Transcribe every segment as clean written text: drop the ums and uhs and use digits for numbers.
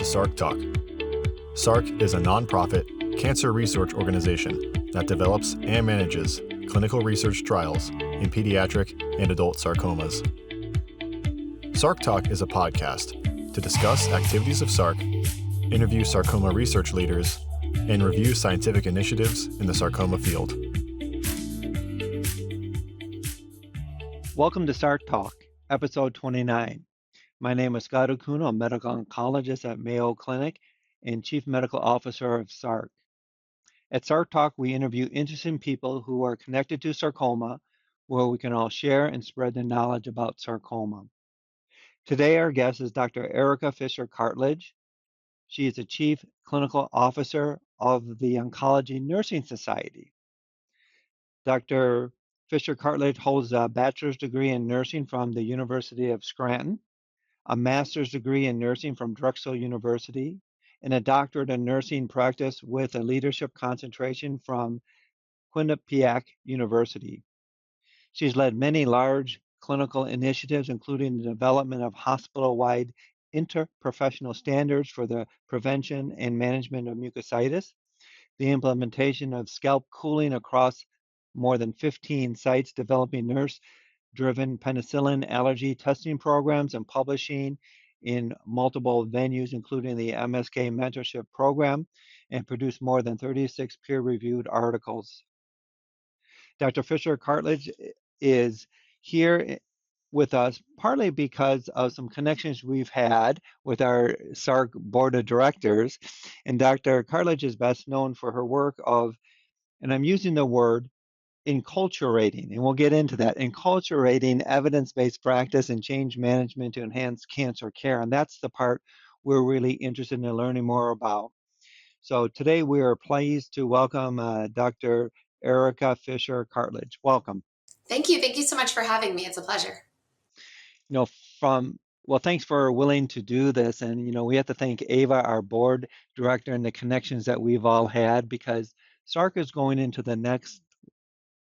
to SARC Talk. SARC is a nonprofit cancer research organization that develops and manages clinical research trials in pediatric and adult sarcomas. SARC Talk is a podcast to discuss activities of SARC, interview sarcoma research leaders, and review scientific initiatives in the sarcoma field. Welcome to SARC Talk, episode 29. My name is Scott Okuno, a medical oncologist at Mayo Clinic and Chief Medical Officer of SARC. At SARC Talk, we interview interesting people who are connected to sarcoma, where we can all share and spread the knowledge about sarcoma. Today, our guest is Dr. Erica Fischer-Cartlidge. She is the Chief Clinical Officer of the Oncology Nursing Society. Dr. Fischer-Cartlidge holds a bachelor's degree in nursing from the University of Scranton, a master's degree in nursing from Drexel University, and a doctorate in nursing practice with a leadership concentration from Quinnipiac University. She's led many large clinical initiatives, including the development of hospital-wide interprofessional standards for the prevention and management of mucositis, the implementation of scalp cooling across more than 15 sites, developing nurse-driven penicillin allergy testing programs, and publishing in multiple venues, including the MSK Mentorship Program, and produced more than 36 peer-reviewed articles. Dr. Fischer-Cartlidge is here with us partly because of some connections we've had with our SARC Board of Directors. And Dr. Cartlidge is best known for her work of, and I'm using the word, enculturating, and we'll get into that, enculturating evidence-based practice and change management to enhance cancer care. And that's the part we're really interested in learning more about. So today we are pleased to welcome Dr. Erica Fischer-Cartlidge. Welcome. Thank you. Thank you so much for having me. It's a pleasure. Thanks for willing to do this. And, we have to thank Ava, our board director, and the connections that we've all had, because SARC is going into the next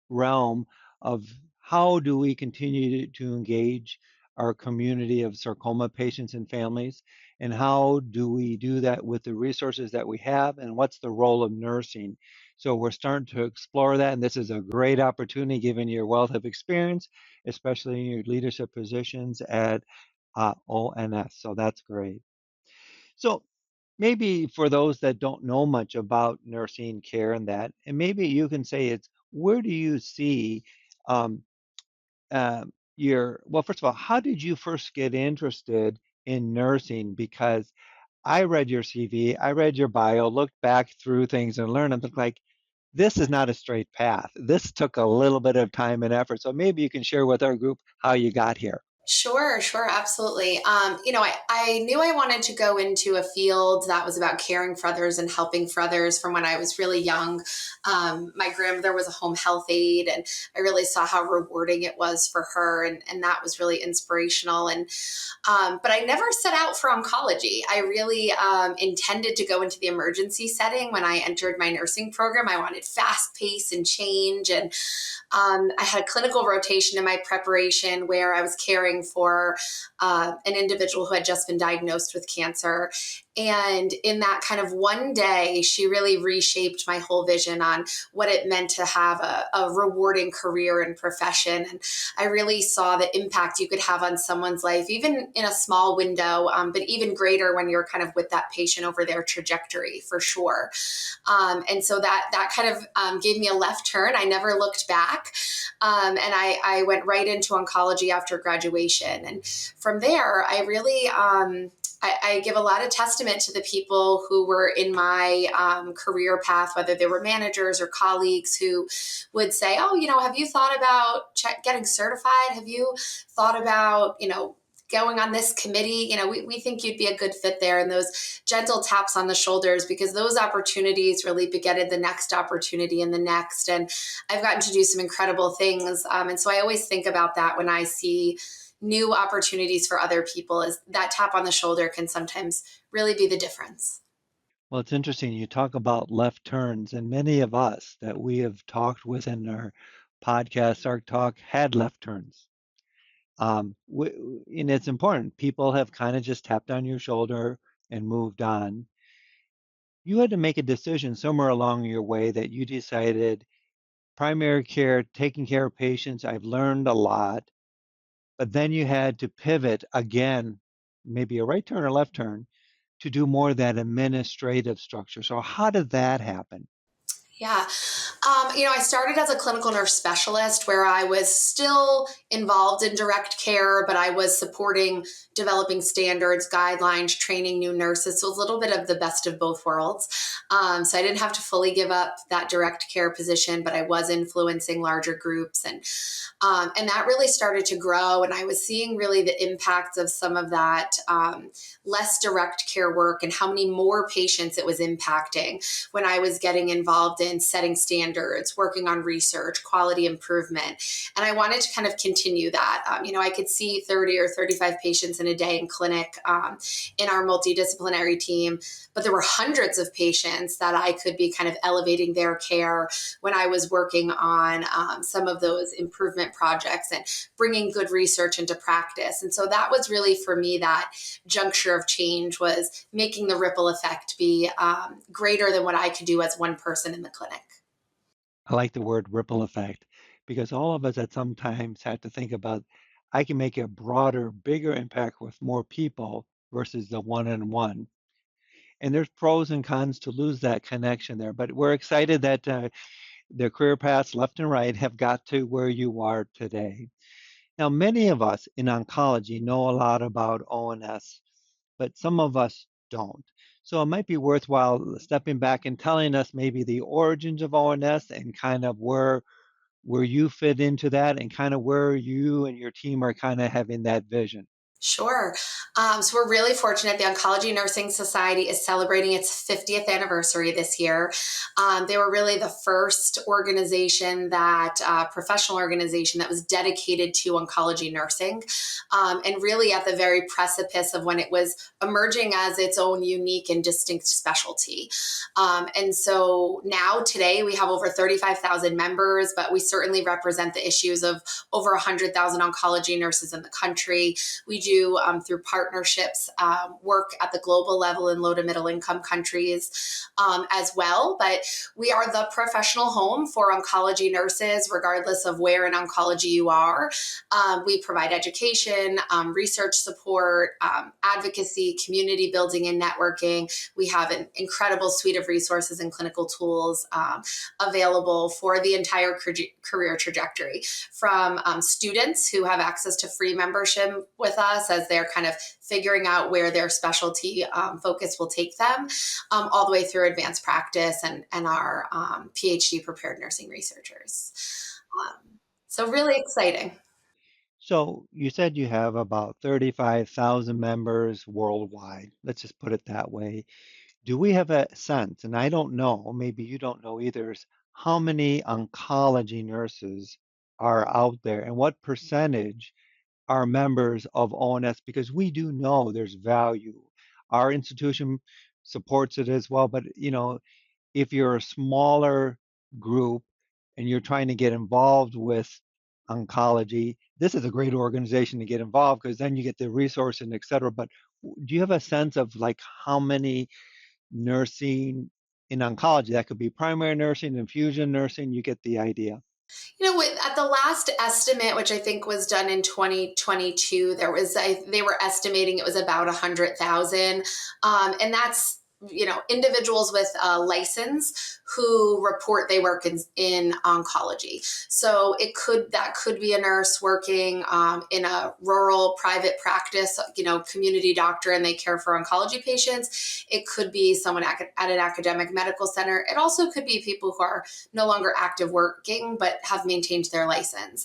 realm of how do we continue to engage our community of sarcoma patients and families, and how do we do that with the resources that we have, and what's the role of nursing. So we're starting to explore that, and this is a great opportunity given your wealth of experience, especially in your leadership positions at ONS. So that's great. So maybe for those that don't know much about nursing care and that, and maybe you can say where do you see first of all, how did you first get interested in nursing? Because I read your CV, I read your bio, looked back through things and learned, and looked like this is not a straight path. This took a little bit of time and effort. So maybe you can share with our group how you got here. Sure, absolutely. I knew I wanted to go into a field that was about caring for others and helping for others from when I was really young. My grandmother was a home health aide, and I really saw how rewarding it was for her, and that was really inspirational. And but I never set out for oncology. I really intended to go into the emergency setting when I entered my nursing program. I wanted fast pace and change, and I had a clinical rotation in my preparation where I was caring for an individual who had just been diagnosed with cancer. And in that kind of one day, she really reshaped my whole vision on what it meant to have a rewarding career and profession. And I really saw the impact you could have on someone's life, even in a small window, but even greater when you're kind of with that patient over their trajectory, for sure. And so that kind of gave me a left turn. I never looked back. And I went right into oncology after graduation. And from there, I really... I give a lot of testament to the people who were in my career path, whether they were managers or colleagues, who would say, oh, have you thought about getting certified? Have you thought about, going on this committee? We think you'd be a good fit there. And those gentle taps on the shoulders, because those opportunities really begetted the next opportunity and the next. And I've gotten to do some incredible things. And so I always think about that when I see new opportunities for other people, is that tap on the shoulder can sometimes really be the difference. Well, it's interesting. You talk about left turns, and many of us that we have talked with in our podcast, SARC Talk, had left turns. And it's important. People have kind of just tapped on your shoulder, and moved on. You had to make a decision somewhere along your way that you decided primary care, taking care of patients, I've learned a lot, but then you had to pivot again, maybe a right turn or left turn, to do more of that administrative structure. So how did that happen? Yeah. I started as a clinical nurse specialist where I was still involved in direct care, but I was supporting developing standards, guidelines, training new nurses. So a little bit of the best of both worlds. So I didn't have to fully give up that direct care position, but I was influencing larger groups, and that really started to grow. And I was seeing really the impacts of some of that less direct care work and how many more patients it was impacting when I was getting involved in setting standards, working on research, quality improvement. And I wanted to kind of continue that. I could see 30 or 35 patients in a day in clinic in our multidisciplinary team, but there were hundreds of patients that I could be kind of elevating their care when I was working on some of those improvement projects and bringing good research into practice. And so that was really for me that juncture of change, was making the ripple effect be greater than what I could do as one person in the clinic. I like the word ripple effect because all of us at some times have to think about I can make a broader, bigger impact with more people versus the one on one. And there's pros and cons to lose that connection there. But we're excited that the career paths left and right have got to where you are today. Now, many of us in oncology know a lot about ONS, but some of us don't. So it might be worthwhile stepping back and telling us maybe the origins of ONS and kind of where you fit into that and kind of where you and your team are kind of having that vision. Sure. So we're really fortunate. The Oncology Nursing Society is celebrating its 50th anniversary this year. They were really the first organization professional organization that was dedicated to oncology nursing, and really at the very precipice of when it was emerging as its own unique and distinct specialty. And so now today we have over 35,000 members, but we certainly represent the issues of over 100,000 oncology nurses in the country. We do, through partnerships, work at the global level in low to middle income countries as well. But we are the professional home for oncology nurses, regardless of where in oncology you are. We provide education, research support, advocacy, community building, and networking. We have an incredible suite of resources and clinical tools available for the entire career trajectory, from students who have access to free membership with us as they're kind of figuring out where their specialty focus will take them, all the way through advanced practice and our PhD prepared nursing researchers. So really exciting. So you said you have about 35,000 members worldwide. Let's just put it that way. Do we have a sense, and I don't know, maybe you don't know either, is how many oncology nurses are out there and what percentage are members of ONS? Because we do know there's value. Our institution supports it as well, but if you're a smaller group and you're trying to get involved with oncology, this is a great organization to get involved because then you get the resources and et cetera. But do you have a sense of like how many nursing in oncology? That could be primary nursing, infusion nursing, you get the idea. At the last estimate, which I think was done in 2022, they were estimating it was about 100,000, and that's individuals with a license who report they work in oncology. So that could be a nurse working in a rural private practice, community doctor, and they care for oncology patients. It could be someone at an academic medical center. It also could be people who are no longer active working but have maintained their license.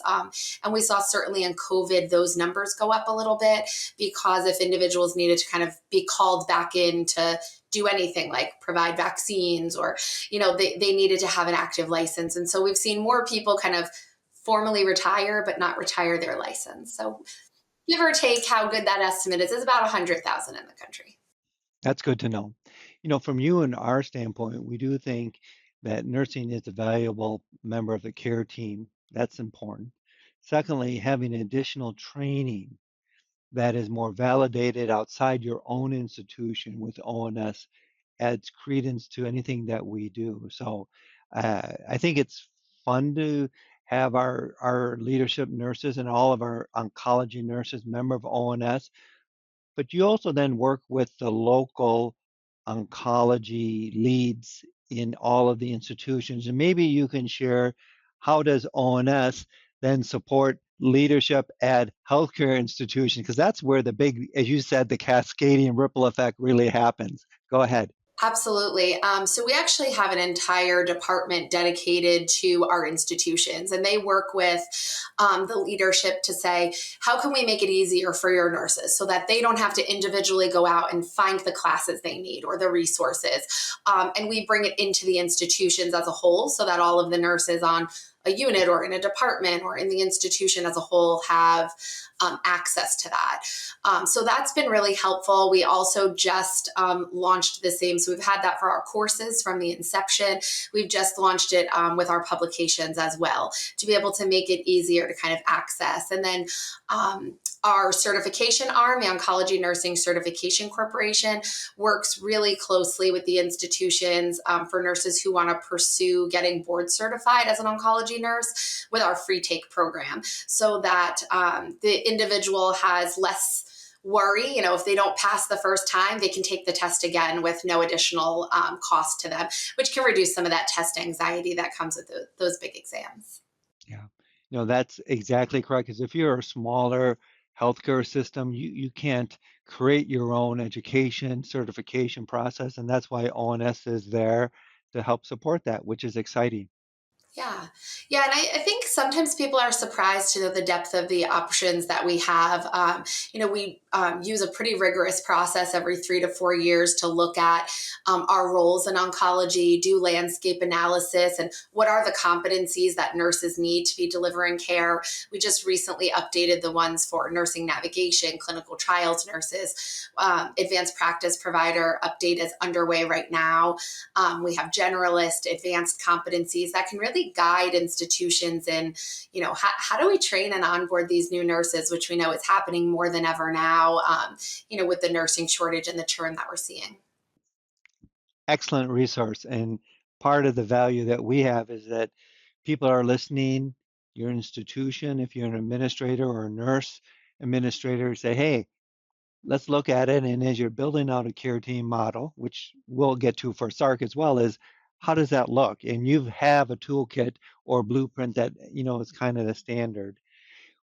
And we saw certainly in COVID those numbers go up a little bit, because if individuals needed to kind of be called back in to do anything like provide vaccines, or they needed to have an active license. And so we've seen more people kind of formally retire but not retire their license. So give or take, how good that estimate is about 100,000 in the country. That's good to know. From you and our standpoint, we do think that nursing is a valuable member of the care team. That's important. Secondly, having additional training that is more validated outside your own institution with ONS adds credence to anything that we do. So I think it's fun to have our leadership nurses and all of our oncology nurses member of ONS, but you also then work with the local oncology leads in all of the institutions. And maybe you can share, how does ONS then support leadership at healthcare institutions? Because that's where the big, as you said, the cascading ripple effect really happens. Go ahead. Absolutely. So we actually have an entire department dedicated to our institutions, and they work with the leadership to say, how can we make it easier for your nurses so that they don't have to individually go out and find the classes they need or the resources? And we bring it into the institutions as a whole so that all of the nurses on a unit or in a department or in the institution as a whole have access to that. So that's been really helpful. We also just launched the same. So we've had that for our courses from the inception. We've just launched it with our publications as well to be able to make it easier to kind of access. And then our certification arm, the Oncology Nursing Certification Corporation, works really closely with the institutions for nurses who want to pursue getting board certified as an oncology nurse with our free take program, so that the individual has less worry. If they don't pass the first time, they can take the test again with no additional cost to them, which can reduce some of that test anxiety that comes with those big exams. Yeah, no, that's exactly correct. Because if you're a smaller healthcare system, you can't create your own education certification process. And that's why ONS is there to help support that, which is exciting. Yeah. Yeah. And I think sometimes people are surprised to know the depth of the options that we have. We use a pretty rigorous process every 3 to 4 years to look at our roles in oncology, do landscape analysis, and what are the competencies that nurses need to be delivering care. We just recently updated the ones for nursing navigation, clinical trials nurses. Advanced practice provider update is underway right now. We have generalist, advanced competencies that can really guide institutions in, how do we train and onboard these new nurses, which we know is happening more than ever now, with the nursing shortage and the churn that we're seeing. Excellent resource. And part of the value that we have is that people are listening, your institution, if you're an administrator or a nurse administrator, say, hey, let's look at it. And as you're building out a care team model, which we'll get to for SARC as well, is how does that look? And you have a toolkit or blueprint that, is kind of the standard.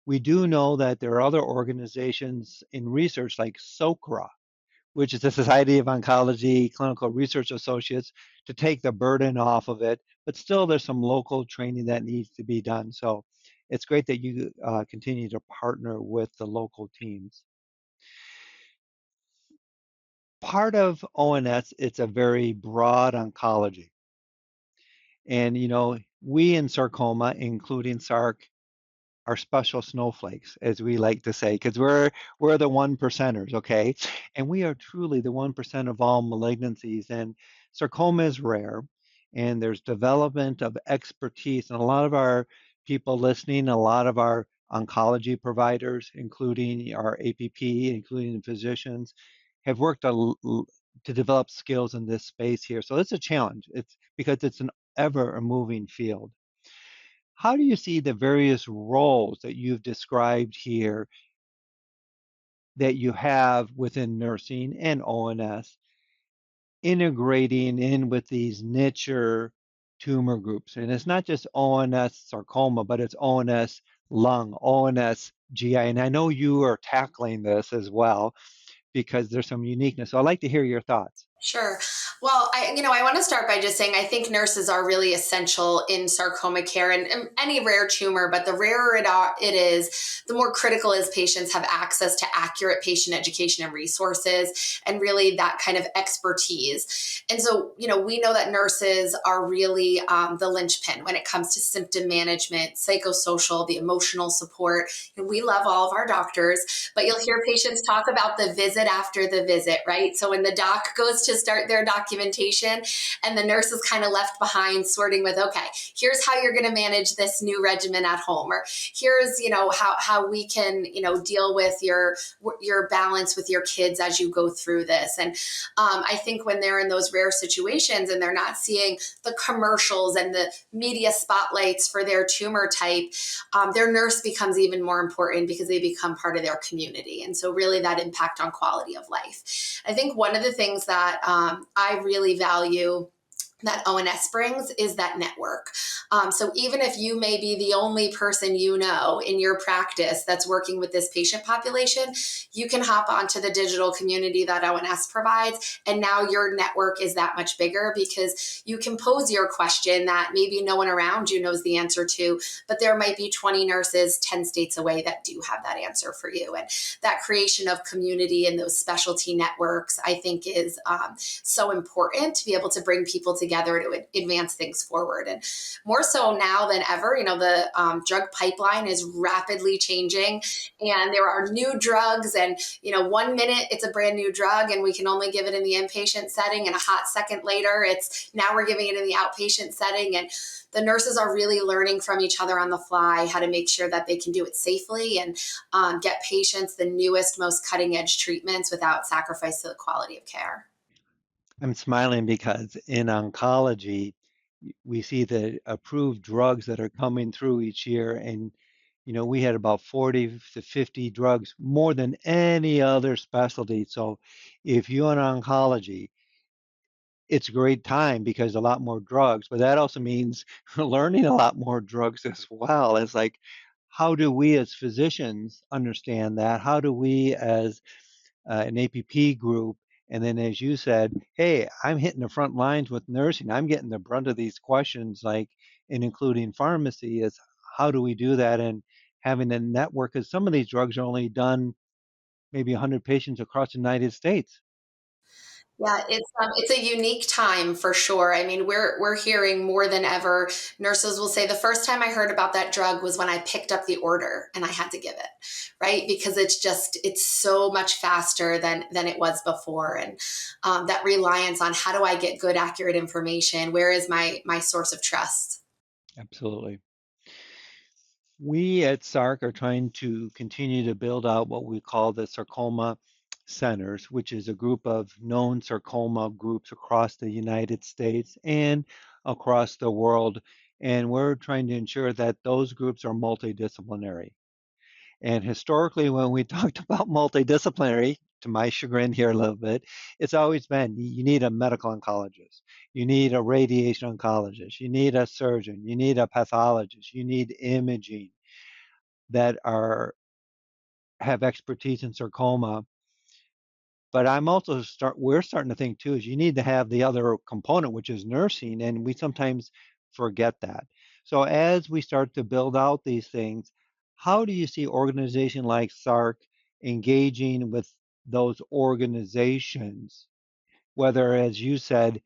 We do know that there are other organizations in research like SOCRA, which is the Society of Oncology Clinical Research Associates, to take the burden off of it. But still, there's some local training that needs to be done. So it's great that you continue to partner with the local teams. Part of ONS, it's a very broad oncology. And, we in sarcoma, including SARC, are special snowflakes, as we like to say, because we're the 1%ers, okay? And we are truly the 1% of all malignancies. And sarcoma is rare, and there's development of expertise. And a lot of our people listening, a lot of our oncology providers, including our APP, including the physicians, have worked to develop skills in this space here. So it's a challenge. It's because it's an ever moving field. How do you see the various roles that you've described here that you have within nursing and ONS integrating in with these niche tumor groups? And it's not just ONS sarcoma, but it's ONS lung, ONS GI. And I know you are tackling this as well because there's some uniqueness. So I'd like to hear your thoughts. Sure. Well, I want to start by just saying I think nurses are really essential in sarcoma care and any rare tumor, but the rarer it is, the more critical is patients have access to accurate patient education and resources and really that kind of expertise. And so, we know that nurses are really the linchpin when it comes to symptom management, psychosocial, the emotional support. And we love all of our doctors, but you'll hear patients talk about the visit after the visit, right? So when the doc goes to start their documentation, documentation, and the nurse is kind of left behind sorting with, okay, here's how you're going to manage this new regimen at home, or here's, how we can, deal with your balance with your kids as you go through this. And I think when they're in those rare situations and they're not seeing the commercials and the media spotlights for their tumor type, their nurse becomes even more important because they become part of their community. And so really that impact on quality of life. I think one of the things that I really value that ONS brings is that network. So even if you may be the only person in your practice that's working with this patient population, you can hop onto the digital community that ONS provides, and now your network is that much bigger because you can pose your question that maybe no one around you knows the answer to, but there might be 20 nurses 10 states away that do have that answer for you. And that creation of community and those specialty networks, I think, is so important to be able to bring people together to advance things forward. And more so now than ever, the drug pipeline is rapidly changing, and there are new drugs, and 1 minute it's a brand new drug and we can only give it in the inpatient setting, and a hot second later now we're giving it in the outpatient setting. And the nurses are really learning from each other on the fly how to make sure that they can do it safely and get patients the newest, most cutting edge treatments without sacrifice to the quality of care. I'm smiling because in oncology, we see the approved drugs that are coming through each year. And, we had about 40 to 50 drugs, more than any other specialty. So if you're in oncology, it's a great time because a lot more drugs, but that also means learning a lot more drugs as well. It's like, how do we as physicians understand that? How do we as an APP group? And then, as you said, hey, I'm hitting the front lines with nursing. I'm getting the brunt of these questions, and including pharmacy, is how do we do that? And having a network, because some of these drugs are only done maybe 100 patients across the United States. Yeah, it's a unique time for sure. I mean, we're hearing more than ever. Nurses will say the first time I heard about that drug was when I picked up the order and I had to give it, right? Because it's so much faster than it was before, and that reliance on how do I get good, accurate information? Where is my source of trust? Absolutely. We at SARC are trying to continue to build out what we call the sarcoma centers, which is a group of known sarcoma groups across the United States and across the world. And we're trying to ensure that those groups are multidisciplinary. And historically, when we talked about multidisciplinary, to my chagrin here a little bit, it's always been you need a medical oncologist, you need a radiation oncologist, you need a surgeon, you need a pathologist, you need imaging that have expertise in sarcoma. But we're starting to think too is you need to have the other component, which is nursing, and we sometimes forget that. So as we start to build out these things, how do you see organization like SARC engaging with those organizations, whether, as you said,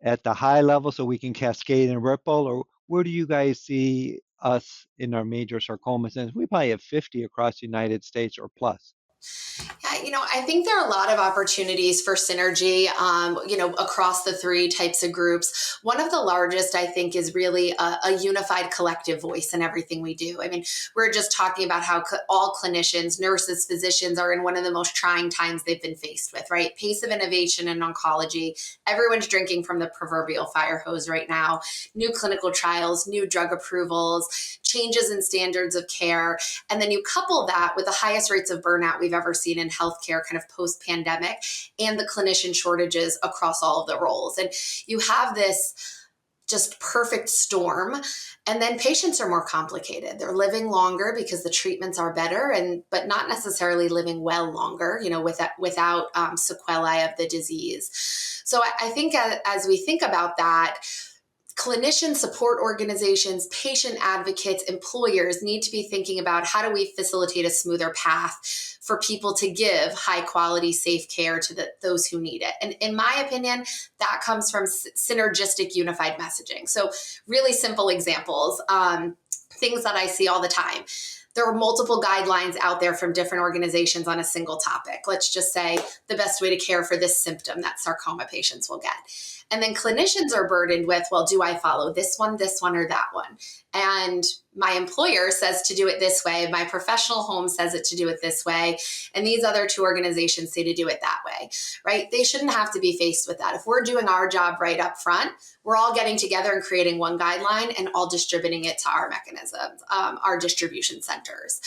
at the high level so we can cascade and ripple, or where do you guys see us in our major sarcoma centers? We probably have 50 across the United States or plus. Yeah, I think there are a lot of opportunities for synergy, across the three types of groups. One of the largest, I think, is really a unified collective voice in everything we do. I mean, we're just talking about how all clinicians, nurses, physicians are in one of the most trying times they've been faced with, right? Pace of innovation in oncology. Everyone's drinking from the proverbial fire hose right now. New clinical trials, new drug approvals, changes in standards of care. And then you couple that with the highest rates of burnout we've ever seen in healthcare kind of post-pandemic, and the clinician shortages across all of the roles. And you have this just perfect storm. And then patients are more complicated. They're living longer because the treatments are better, but not necessarily living well longer, without sequelae of the disease. So I think as we think about that, clinician support organizations, patient advocates, employers need to be thinking about how do we facilitate a smoother path for people to give high quality, safe care to those who need it. And in my opinion, that comes from synergistic unified messaging. So really simple examples, things that I see all the time. there are multiple guidelines out there from different organizations on a single topic. Let's just say the best way to care for this symptom that sarcoma patients will get. And then clinicians are burdened with, well, do I follow this one, or that one? And my employer says to do it this way. My professional home says it to do it this way. And these other two organizations say to do it that way, right? They shouldn't have to be faced with that. If we're doing our job right up front, we're all getting together and creating one guideline and all distributing it to our mechanisms, our distribution centers.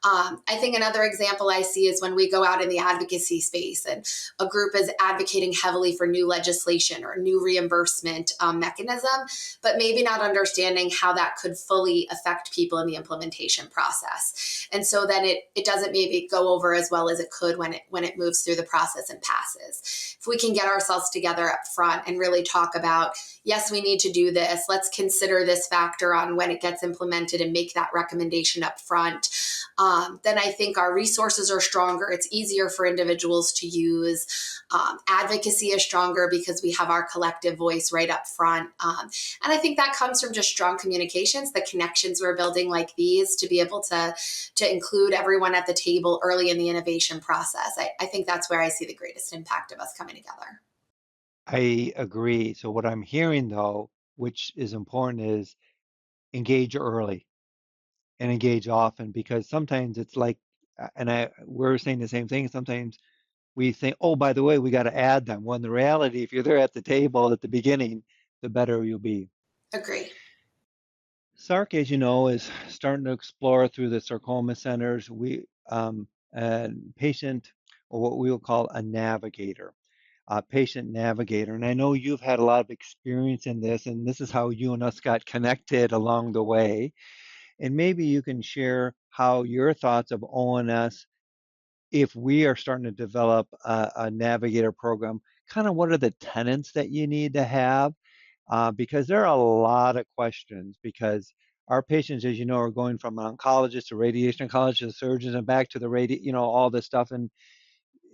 I think another example I see is when we go out in the advocacy space and a group is advocating heavily for new legislation or new reimbursement mechanism, but maybe not understanding how that could fully affect people in the implementation process. And so then it doesn't maybe go over as well as it could when it moves through the process and passes. If we can get ourselves together up front and really talk about, yes, we need to do this, let's consider this factor on when it gets implemented and make that recommendation up front, then I think our resources are stronger. It's easier for individuals to use. Advocacy is stronger because we have our collective voice right up front. And I think that comes from just strong communications, the connections we're building like these to be able to include everyone at the table early in the innovation process. I think that's where I see the greatest impact of us coming together. I agree. So what I'm hearing though, which is important, is engage early and engage often, because sometimes it's like, and we're saying the same thing. Sometimes we think, oh, by the way, we got to add them. When the reality, if you're there at the table at the beginning, the better you'll be. Agree. SARC, as you know, is starting to explore through the sarcoma centers, a patient, or what we will call a navigator, a patient navigator. And I know you've had a lot of experience in this, and this is how you and us got connected along the way. And maybe you can share how your thoughts of ONS, if we are starting to develop a navigator program, kind of what are the tenets that you need to have? Because there are a lot of questions, because our patients, as you know, are going from an oncologist to radiation oncologist to surgeons and back to the all this stuff. And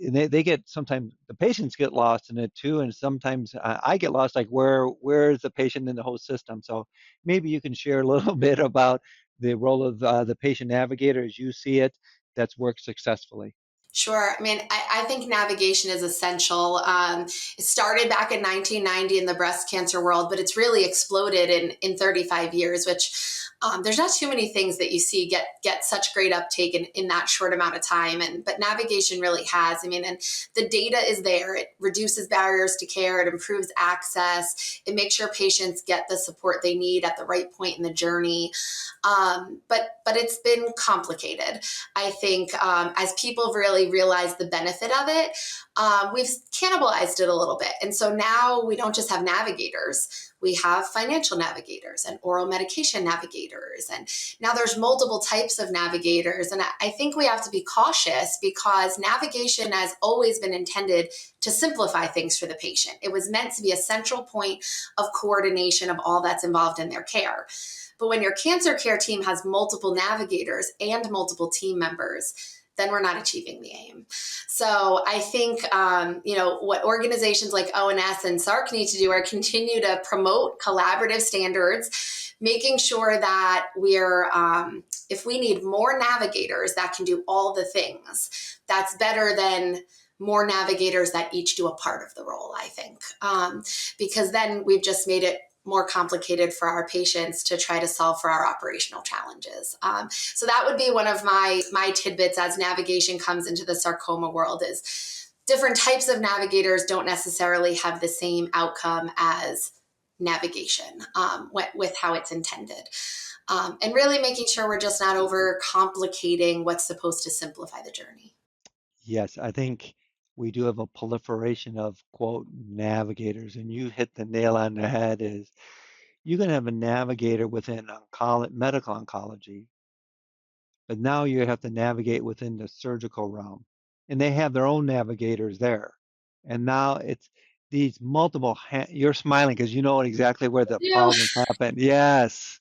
they get, sometimes the patients get lost in it too. And sometimes I get lost, like where is the patient in the whole system? So maybe you can share a little bit about the role of the patient navigator as you see it that's worked successfully. Sure. I mean, I think navigation is essential. It started back in 1990 in the breast cancer world, but it's really exploded in 35 years, which there's not too many things that you see get such great uptake in that short amount of time. But navigation really has. I mean, and the data is there. It reduces barriers to care. It improves access. It makes sure patients get the support they need at the right point in the journey. But it's been complicated. I think as people really realized the benefit of it, we've cannibalized it a little bit. And so now we don't just have navigators. We have financial navigators and oral medication navigators. And now there's multiple types of navigators. And I think we have to be cautious, because navigation has always been intended to simplify things for the patient. It was meant to be a central point of coordination of all that's involved in their care. But when your cancer care team has multiple navigators and multiple team members, then we're not achieving the aim. So I think, what organizations like ONS and SARC need to do are continue to promote collaborative standards, making sure that we're, if we need more navigators that can do all the things, that's better than more navigators that each do a part of the role, I think, because then we've just made it more complicated for our patients to try to solve for our operational challenges. So that would be one of my tidbits as navigation comes into the sarcoma world, is different types of navigators don't necessarily have the same outcome as navigation with how it's intended. And really making sure we're just not over complicating what's supposed to simplify the journey. Yes, I think we do have a proliferation of, quote, navigators, and you hit the nail on the head. Is you can have a navigator within medical oncology, but now you have to navigate within the surgical realm, and they have their own navigators there. And now it's these multiple, you're smiling because you know exactly where the problems happen. Yes.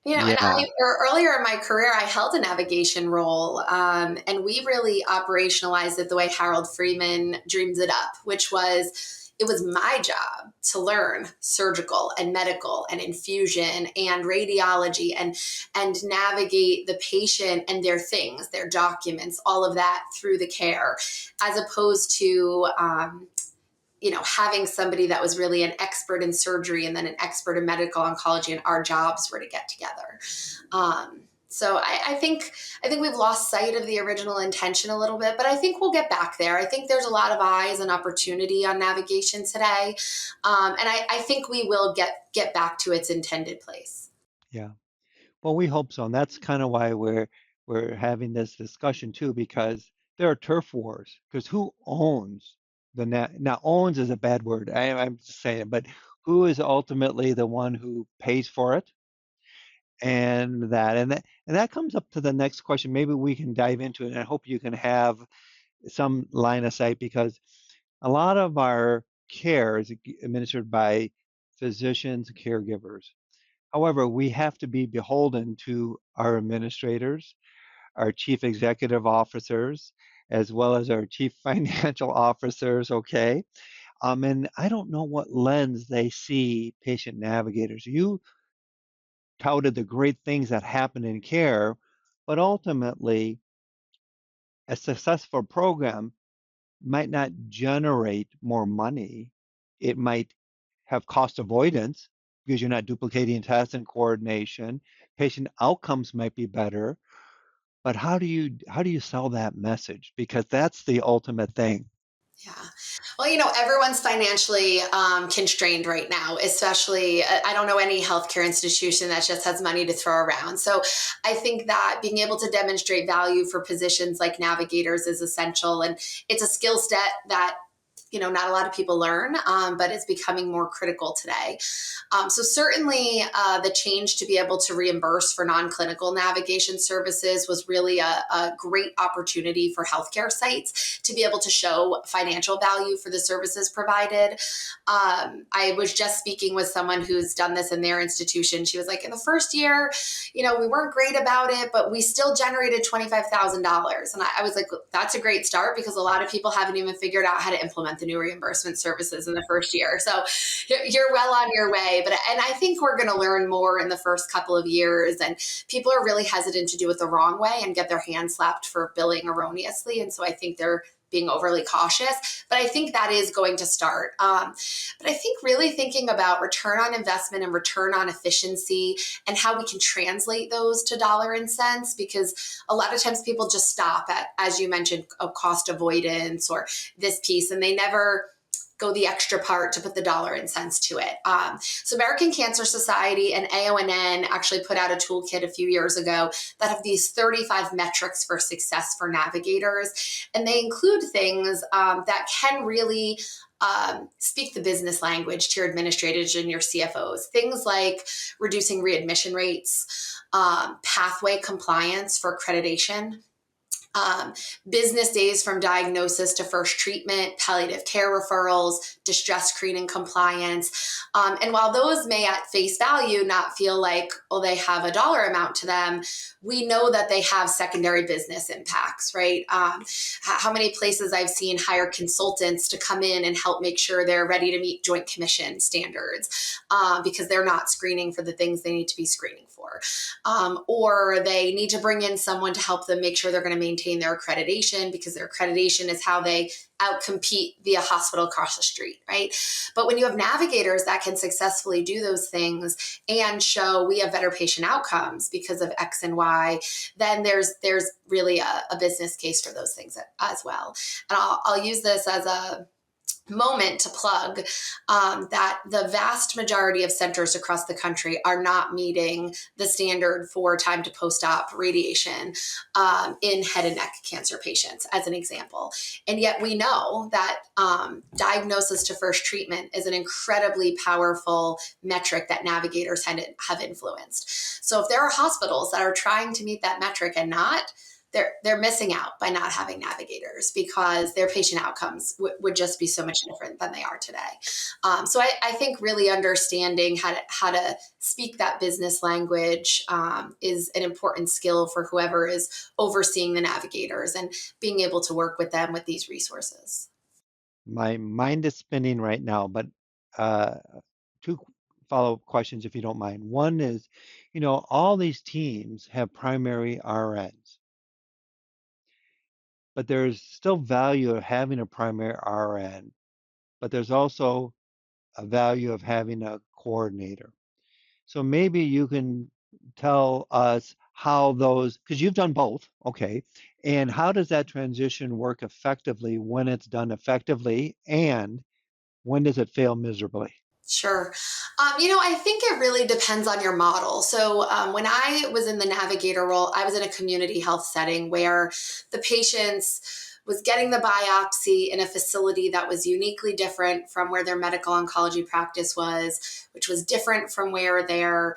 And earlier in my career, I held a navigation role, and we really operationalized it the way Harold Freeman dreams it up, which was, it was my job to learn surgical and medical and infusion and radiology and navigate the patient and their things, their documents, all of that through the care, as opposed to having somebody that was really an expert in surgery and then an expert in medical oncology, and our jobs were to get together. So I think we've lost sight of the original intention a little bit, but I think we'll get back there. I think there's a lot of eyes and opportunity on navigation today, and I think we will get back to its intended place. Yeah. Well, we hope so. And that's kind of why we're having this discussion too, because there are turf wars. Because who owns now owns is a bad word. I'm just saying, but who is ultimately the one who pays for it? And that comes up to the next question. Maybe we can dive into it, and I hope you can have some line of sight, because a lot of our care is administered by physicians, caregivers. However, we have to be beholden to our administrators, our chief executive officers, as well as our chief financial officers, okay? And I don't know what lens they see patient navigators. You touted the great things that happen in care, but ultimately, a successful program might not generate more money. It might have cost avoidance because you're not duplicating tests and coordination. Patient outcomes might be better, but how do you sell that message? Because that's the ultimate thing. Yeah. Well, everyone's financially constrained right now, especially, I don't know any healthcare institution that just has money to throw around. So I think that being able to demonstrate value for positions like navigators is essential. And it's a skill set that not a lot of people learn, but it's becoming more critical today. So certainly the change to be able to reimburse for non-clinical navigation services was really a great opportunity for healthcare sites to be able to show financial value for the services provided. I was just speaking with someone who's done this in their institution. She was like, in the first year, we weren't great about it, but we still generated $25,000. And I was like, that's a great start, because a lot of people haven't even figured out how to implement the new reimbursement services in the first year. So you're well on your way. And I think we're going to learn more in the first couple of years. And people are really hesitant to do it the wrong way and get their hands slapped for billing erroneously. And so I think they're being overly cautious, but I think that is going to start. But I think really thinking about return on investment and return on efficiency and how we can translate those to dollar and cents, because a lot of times people just stop at, as you mentioned, a cost avoidance or this piece, and they never go the extra part to put the dollar and cents to it. So American Cancer Society and AONN actually put out a toolkit a few years ago that have these 35 metrics for success for navigators. And they include things that can really speak the business language to your administrators and your CFOs. Things like reducing readmission rates, pathway compliance for accreditation, business days from diagnosis to first treatment, palliative care referrals, distress screening compliance. And while those may at face value not feel like, they have a dollar amount to them, we know that they have secondary business impacts, right? How many places I've seen hire consultants to come in and help make sure they're ready to meet Joint Commission standards because they're not screening for the things they need to be screening for. Or they need to bring in someone to help them make sure they're going to maintain their accreditation, because their accreditation is how they outcompete the hospital across the street, right? But when you have navigators that can successfully do those things and show we have better patient outcomes because of X and Y, then there's really a business case for those things as well. And I'll use this as a moment to plug that the vast majority of centers across the country are not meeting the standard for time to post-op radiation in head and neck cancer patients, as an example. And yet we know that diagnosis to first treatment is an incredibly powerful metric that navigators have influenced. So if there are hospitals that are trying to meet that metric and not, they're missing out by not having navigators, because their patient outcomes would just be so much different than they are today. So I think really understanding how to speak that business language is an important skill for whoever is overseeing the navigators and being able to work with them with these resources. My mind is spinning right now, but uh, two follow-up questions, if you don't mind. One is, all these teams have primary RNs, but there's still value of having a primary RN, but there's also a value of having a coordinator. So maybe you can tell us how those, because you've done both, okay, and how does that transition work effectively when it's done effectively, and when does it fail miserably? Sure. I think it really depends on your model. So, when I was in the navigator role, I was in a community health setting where the patients was getting the biopsy in a facility that was uniquely different from where their medical oncology practice was, which was different from where their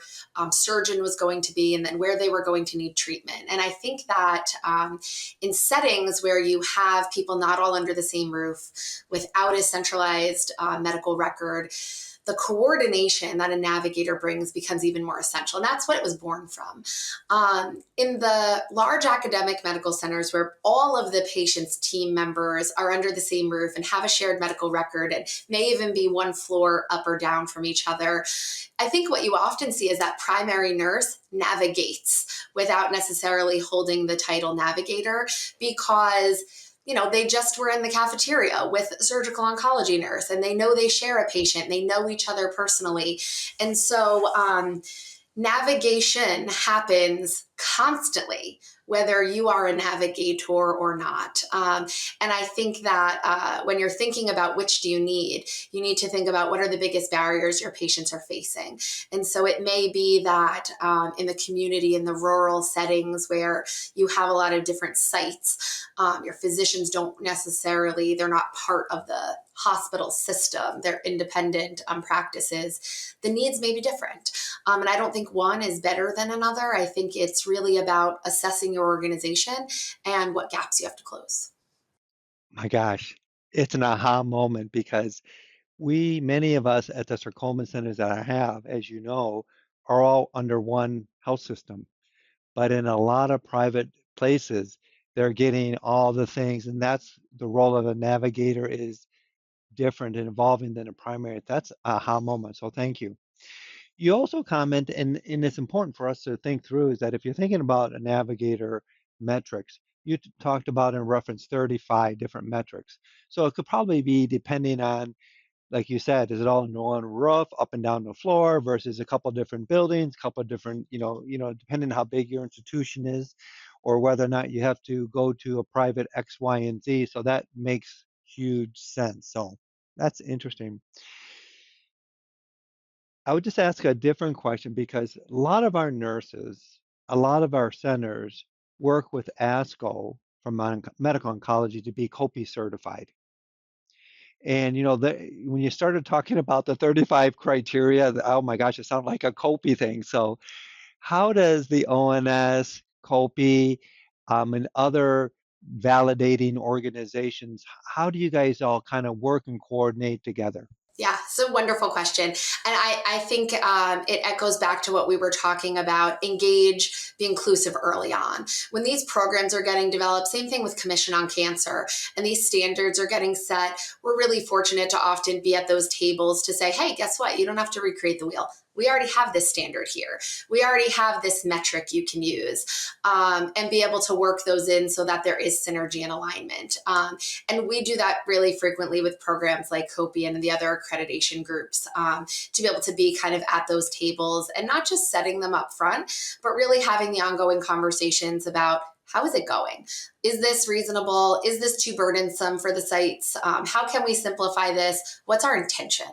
surgeon was going to be, and then where they were going to need treatment. And I think that in settings where you have people not all under the same roof, without a centralized medical record, the coordination that a navigator brings becomes even more essential. And that's what it was born from. In the large academic medical centers where all of the patient's team members are under the same roof and have a shared medical record and may even be one floor up or down from each other, I think what you often see is that primary nurse navigates without necessarily holding the title navigator, because they just were in the cafeteria with a surgical oncology nurse and they know they share a patient, they know each other personally. And so navigation happens constantly, whether you are a navigator or not. And I think that when you're thinking about which do you need to think about what are the biggest barriers your patients are facing. And so it may be that in the community, in the rural settings where you have a lot of different sites, your physicians don't necessarily, they're not part of the hospital system, they're independent practices, the needs may be different. And I don't think one is better than another. I think it's really about assessing your organization and what gaps you have to close. My gosh, it's an aha moment because many of us at the sarcoma centers that I have, as you know, are all under one health system. But in a lot of private places, they're getting all the things, and that's the role of a navigator is different and evolving than a primary. That's a aha moment. So thank you. You also comment, and it's important for us to think through, is that if you're thinking about a navigator metrics, you talked about in reference 35 different metrics. So it could probably be depending on, like you said, is it all under one roof, up and down the floor, versus a couple different buildings, couple different, depending on how big your institution is, or whether or not you have to go to a private X, Y, and Z. So that makes huge sense. So that's interesting. I would just ask a different question because a lot of our nurses, a lot of our centers work with ASCO from medical oncology to be COPE certified. And when you started talking about the 35 criteria, oh my gosh, it sounded like a COPE thing. So how does the ONS, COPE, and other validating organizations, how do you guys all kind of work and coordinate together? Yeah, it's a wonderful question. And I think it echoes back to what we were talking about: engage, be inclusive early on. When these programs are getting developed, same thing with Commission on Cancer, and these standards are getting set, we're really fortunate to often be at those tables to say, hey, guess what? You don't have to recreate the wheel. We already have this standard here. We already have this metric you can use, and be able to work those in so that there is synergy and alignment. And we do that really frequently with programs like COPE and the other accreditation groups, to be able to be kind of at those tables and not just setting them up front, but really having the ongoing conversations about how is it going? Is this reasonable? Is this too burdensome for the sites? How can we simplify this? What's our intention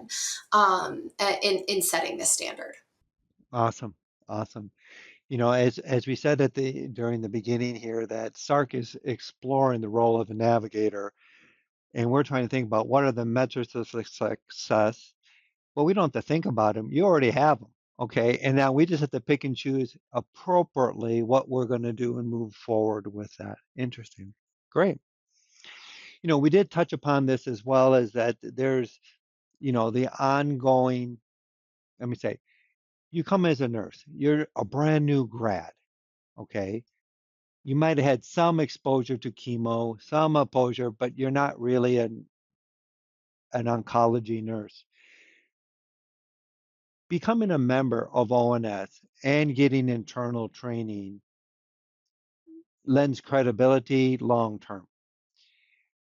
in setting this standard? Awesome. Awesome. As we said during the beginning here, that SARC is exploring the role of a navigator, and we're trying to think about what are the metrics of success. Well, we don't have to think about them. You already have them. Okay. And now we just have to pick and choose appropriately what we're going to do and move forward with that. Interesting. Great. We did touch upon this as well, as that there's, the ongoing, let me say, you come as a nurse, you're a brand new grad. Okay. You might have had some exposure to chemo, some exposure, but you're not really an oncology nurse. Becoming a member of ONS and getting internal training lends credibility long term.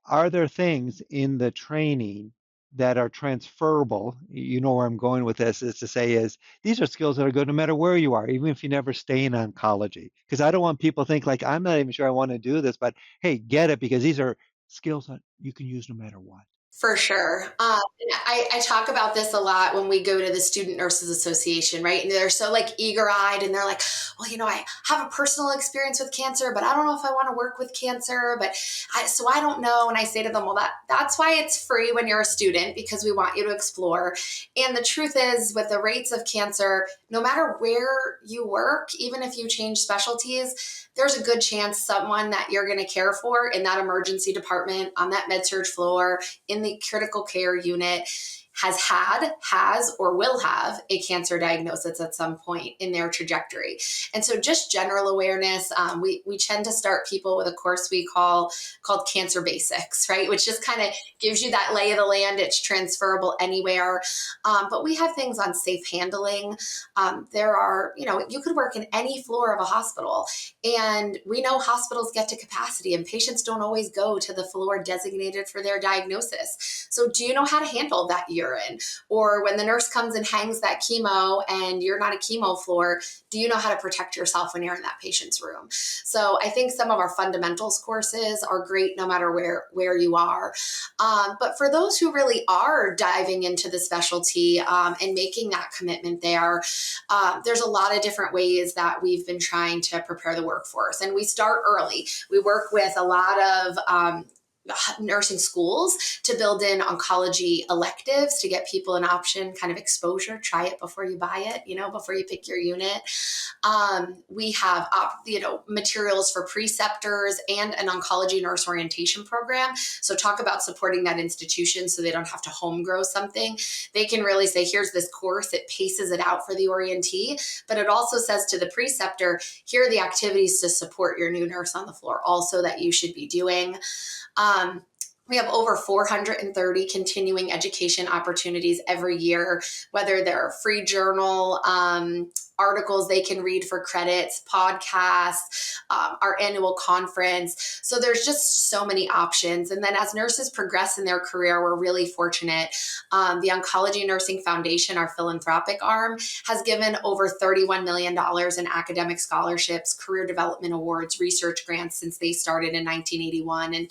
Are there things in the training that are transferable? You know where I'm going with this is to say is these are skills that are good no matter where you are, even if you never stay in oncology. Because I don't want people to think like, I'm not even sure I want to do this, but hey, get it because these are skills that you can use no matter what. For sure. And I talk about this a lot when we go to the Student Nurses Association, right? And they're so like eager eyed and they're like, well, I have a personal experience with cancer, but I don't know if I want to work with cancer, so I don't know. And I say to them, well, that's why it's free when you're a student, because we want you to explore. And the truth is, with the rates of cancer, no matter where you work, even if you change specialties, there's a good chance someone that you're going to care for in that emergency department, on that med-surg floor, in the critical care unit, has, or will have a cancer diagnosis at some point in their trajectory. And so just general awareness, we tend to start people with a course we called Cancer Basics, right? Which just kind of gives you that lay of the land. It's transferable anywhere. But we have things on safe handling. There are, you could work in any floor of a hospital, and we know hospitals get to capacity and patients don't always go to the floor designated for their diagnosis. So do you know how to handle that urine? Or when the nurse comes and hangs that chemo and you're not a chemo floor, do you know how to protect yourself when you're in that patient's room? So I think some of our fundamentals courses are great no matter where you are. But for those who really are diving into the specialty and making that commitment there's a lot of different ways that we've been trying to prepare the workforce. And we start early. We work with a lot of nursing schools to build in oncology electives to get people an option, kind of exposure. Try it before you buy it, before you pick your unit. We have, materials for preceptors and an oncology nurse orientation program. So talk about supporting that institution so they don't have to home grow something. They can really say, here's this course. It paces it out for the orientee, but it also says to the preceptor, here are the activities to support your new nurse on the floor also that you should be doing. We have over 430 continuing education opportunities every year, whether they're free journal, articles they can read for credits, podcasts, our annual conference. So there's just so many options. And then as nurses progress in their career, we're really fortunate. The Oncology Nursing Foundation, our philanthropic arm, has given over $31 million in academic scholarships, career development awards, research grants since they started in 1981. And,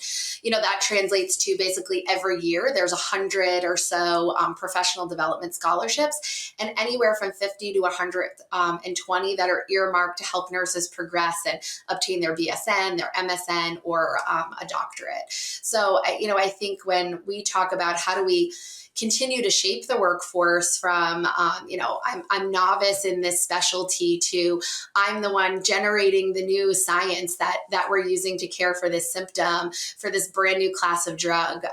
that translates to basically every year there's 100 or so professional development scholarships, and anywhere from 50 to 120 that are earmarked to help nurses progress and obtain their BSN, their MSN, or a doctorate. So, I think when we talk about how do we continue to shape the workforce from, I'm novice in this specialty to I'm the one generating the new science that we're using to care for this symptom, for this brand new class of drug.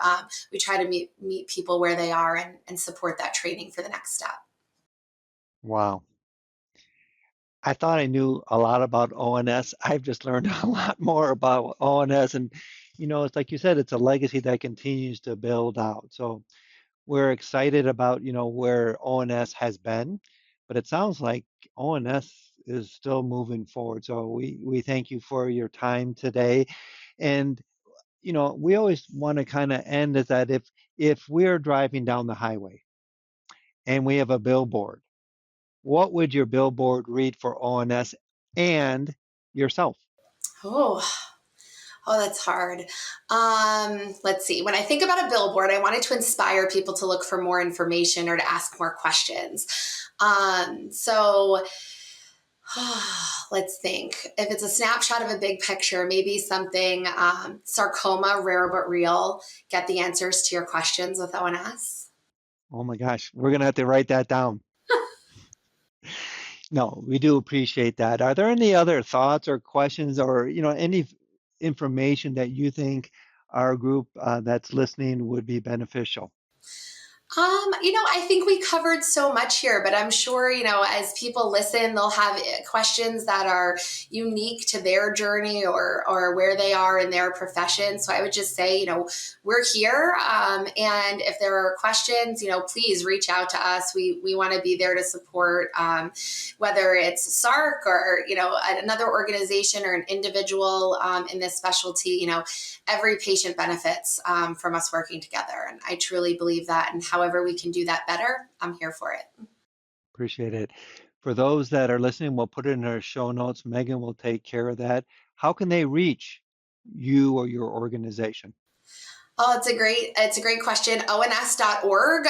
We try to meet people where they are and support that training for the next step. Wow. I thought I knew a lot about ONS. I've just learned a lot more about ONS. And, it's like you said, it's a legacy that continues to build out. So we're excited about, where ONS has been, but it sounds like ONS is still moving forward. So we thank you for your time today. And, we always want to kind of end is that if we're driving down the highway and we have a billboard, what would your billboard read for ONS and yourself? Oh, that's hard. Let's see. When I think about a billboard, I wanted to inspire people to look for more information or to ask more questions. So let's think. If it's a snapshot of a big picture, maybe something sarcoma, rare but real. Get the answers to your questions with ONS. Oh my gosh, we're going to have to write that down. No, we do appreciate that. Are there any other thoughts or questions or, any information that you think our group that's listening would be beneficial? I think we covered so much here, but I'm sure, as people listen, they'll have questions that are unique to their journey or where they are in their profession. So I would just say, we're here. And if there are questions, please reach out to us. We want to be there to support, whether it's SARC or, another organization or an individual in this specialty. Every patient benefits from us working together. And I truly believe that. And however we can do that better, I'm here for it. Appreciate it. For those that are listening, we'll put it in our show notes. Megan will take care of that. How can they reach you or your organization? Oh, it's a great question. ONS.org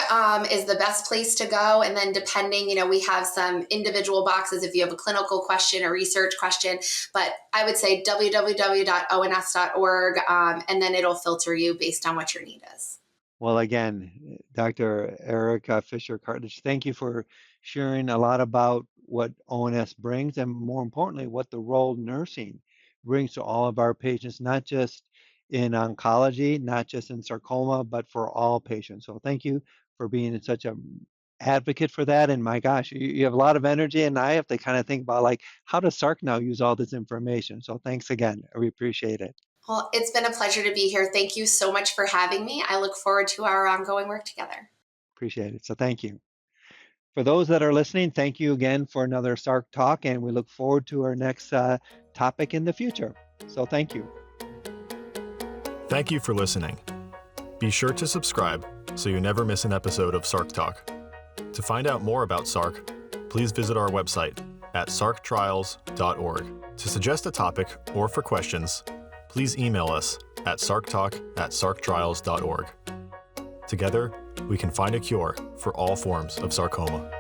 is the best place to go. And then depending, we have some individual boxes if you have a clinical question or research question, but I would say www.ons.org, and then it'll filter you based on what your need is. Well, again, Dr. Erica Fischer-Cartlidge, thank you for sharing a lot about what ONS brings and more importantly, what the role nursing brings to all of our patients, not just in oncology, not just in sarcoma, but for all patients. So thank you for being such an advocate for that. And my gosh, you have a lot of energy, and I have to kind of think about how does SARC now use all this information? So thanks again. We appreciate it. Well, it's been a pleasure to be here. Thank you so much for having me. I look forward to our ongoing work together. Appreciate it. So thank you. For those that are listening, thank you again for another SARC Talk, and we look forward to our next topic in the future. So thank you. Thank you for listening. Be sure to subscribe so you never miss an episode of SARC Talk. To find out more about SARC, please visit our website at sarctrials.org. To suggest a topic or for questions, please email us at sarctalk@sarctrials.org. Together, we can find a cure for all forms of sarcoma.